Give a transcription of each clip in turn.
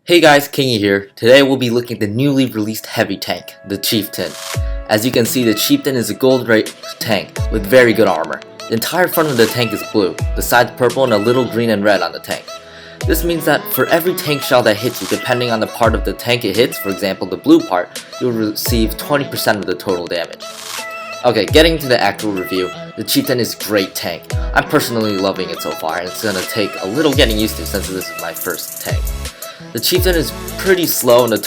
Hey guys, Kingy here. Today we'll be looking at the newly released heavy tank, the Chieftain. As you can see, the Chieftain is a gold rate tank with very good armor. The entire front of the tank is blue, the sides purple and a little green and red on the tank. This means that for every tank shell that hits you, depending on the part of the tank it hits, for example the blue part, you'll receive 20% of the total damage. Okay, getting to the actual review, the Chieftain is a great tank. I'm personally loving it so far, and it's gonna take a little getting used to since this is my first tank. The Chieftain is pretty slow and the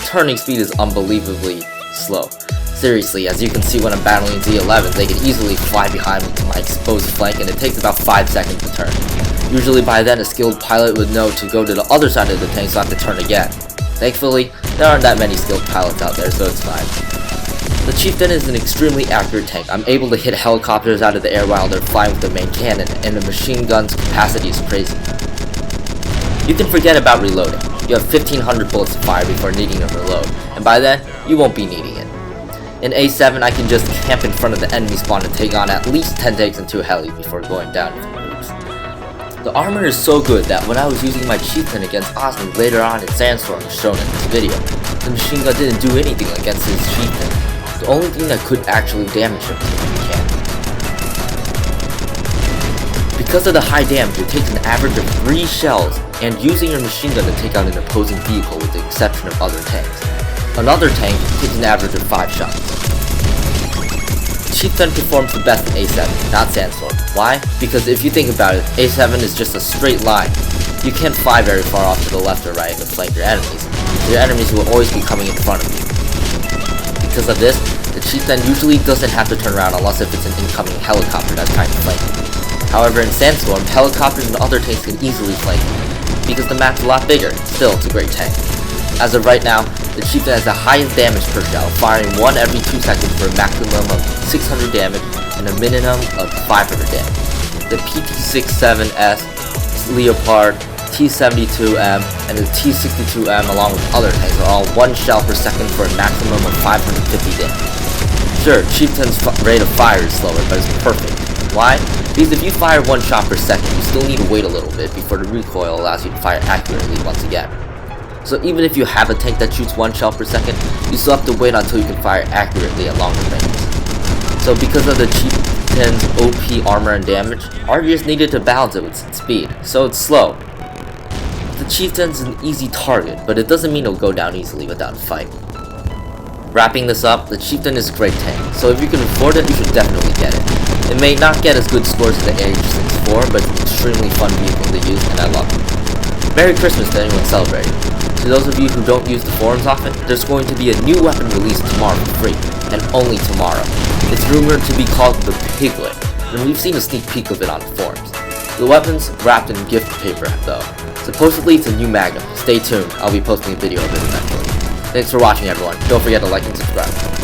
turning speed is unbelievably slow. Seriously, as you can see when I'm battling Z11s, they can easily fly behind me to my exposed flank and it takes about 5 seconds to turn. Usually by then a skilled pilot would know to go to the other side of the tank so I have to turn again. Thankfully, there aren't that many skilled pilots out there, so it's fine. The Chieftain is an extremely accurate tank. I'm able to hit helicopters out of the air while they're flying with the main cannon, and the machine gun's capacity is crazy. You can forget about reloading. You have 1500 bullets to fire before needing to reload, and by then, you won't be needing it. In A7, I can just camp in front of the enemy spawn and take on at least 10 tanks and 2 helis before going down with moves. The armor is so good that when I was using my Chieftain against Osmond later on in Sandstorm as shown in this video, the machine gun didn't do anything against his Chieftain. The only thing that could actually damage him was the cannon. Because of the high damage, it takes an average of 3 shells and using your machine gun to take out an opposing vehicle with the exception of other tanks. Another tank takes an average of 5 shots. Chieftain performs the best in A7, not Sandstorm. Why? Because if you think about it, A7 is just a straight line. You can't fly very far off to the left or right to flank your enemies. Your enemies will always be coming in front of you. Because of this, the Chieftain usually doesn't have to turn around unless if it's an incoming helicopter that's trying to flank you. However, in Sandstorm, helicopters and other tanks can easily flank you. Because the map's a lot bigger, still it's a great tank. As of right now, the Chieftain has the highest damage per shell, firing 1 every 2 seconds for a maximum of 600 damage and a minimum of 500 damage. The PT-67S, Leopard, T-72M, and the T-62M along with other tanks are all 1 shell per second for a maximum of 550 damage. Sure, Chieftain's rate of fire is slower, but it's perfect. Why? Because if you fire 1 shot per second, you still need to wait a little bit before the recoil allows you to fire accurately once again. So even if you have a tank that shoots 1 shell per second, you still have to wait until you can fire accurately at longer ranges. So because of the Chieftain's OP armor and damage, RGS needed to balance it with its speed, so it's slow. The Chieftain's an easy target, but it doesn't mean it'll go down easily without a fight. Wrapping this up, the Chieftain is a great tank, so if you can afford it, you should definitely get it. It may not get as good scores as the AH-64, but it's an extremely fun vehicle to use, and I love it. Merry Christmas to anyone celebrating. To those of you who don't use the forums often, there's going to be a new weapon released tomorrow for free, and only tomorrow. It's rumored to be called the Piglet, and we've seen a sneak peek of it on the forums. The weapon's wrapped in gift paper, though. Supposedly it's a new Magnum. Stay tuned, I'll be posting a video of it eventually. Thanks for watching everyone, don't forget to like and subscribe.